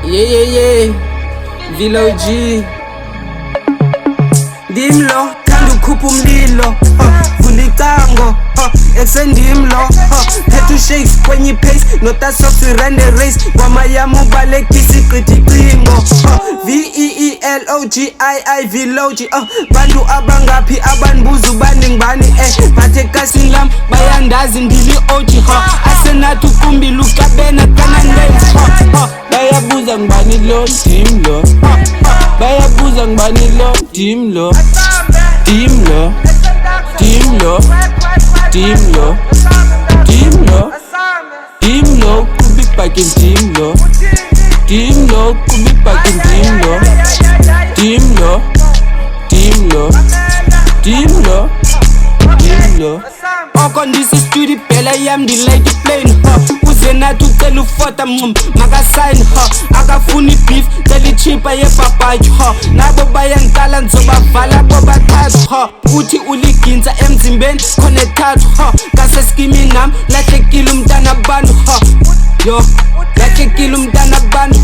Yeah. Veelojii. Ndim lo, thanda ukhupha umlilo. Vula icango, esendim lo. Phethu shakes kwenye pace, nota socks we run the race. Wamayama ubalekisi qithi qingo. Veelojii, Veelojii. Bantu abangaphi abanbuza ubani ngibani bathe kasini lam bayandazi ndili OG. Asenathi ukumbila uqabena kanandenzi. Bayabuza ngibani lo, Ndim lo. Bayabuza ngibani lo, Ndim lo. Ndim lo. Ndim lo. Ndim lo. Ndim lo. Ndim lo. Could be back in Ndim lo. Ndim lo. Could be back in Ndim lo. Ndim lo. Ndim lo. Ndim lo. Ndim lo. Okondisa studio phela yami ndilike plane. Uzenathi ucela ufota makasign. Akafuni beef cela ichipa yebhabhaji. Nabo bayangicala ngizobavala bobathathu. Uthi uliginza emzimbeni khona ethathu. Kaseskimi nami lahlekile umntana abantu. Yo lahlekile umntana abantu.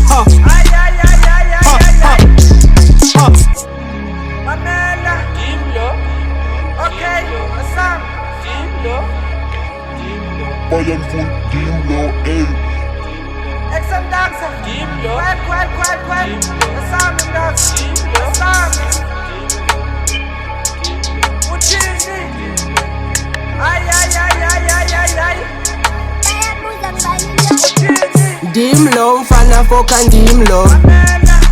Bayern von Ndim lo, ey. Exam dancer. Ndim lo. Quiet. Asami dancer. Asami. Uchizi. Ay. Ndim lo, Mfana Foca Ndim lo.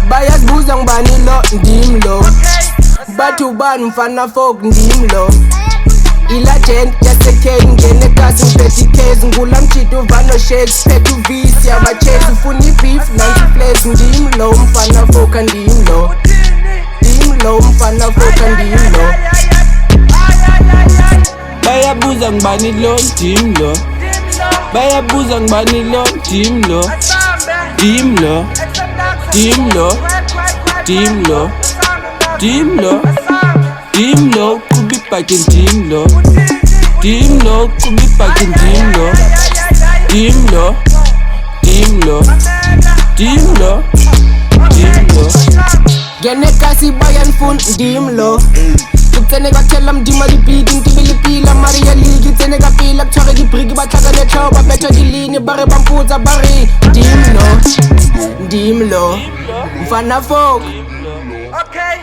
Bayazibuza ngibani lo, Ndim lo. Bathu bani Mfana Foca Ndim lo. Ilagent yasekhe ngene kasi ngiphethe case ngula mjito vano shakes phethe uvisi abachase ufuna ibeef nansi place. Ndim lo, Mfana Foca Ndim lo. Ndim lo, Mfana Foca Ndim lo. Bayabuza ngibani lo, Ndim lo. Bayabuza ngibani lo, Ndim lo. Ndim lo. Ndim lo. Ndim lo. Ndim lo. Ndim lo. Could be back in Ndim lo. Ndim lo. Could be back in Ndim lo. Ndim lo. Ndim lo. Ndim lo. Ndim lo. Gene kasi bayan fun Ndim lo. Kutsene kathela mdima libidi ntibilipila Maria Ligi tsene kapila kuthware dibriki batlhaka netlhao ba betha dilini bare bamputsa bare Ndim lo. Mfana Foca. Okay.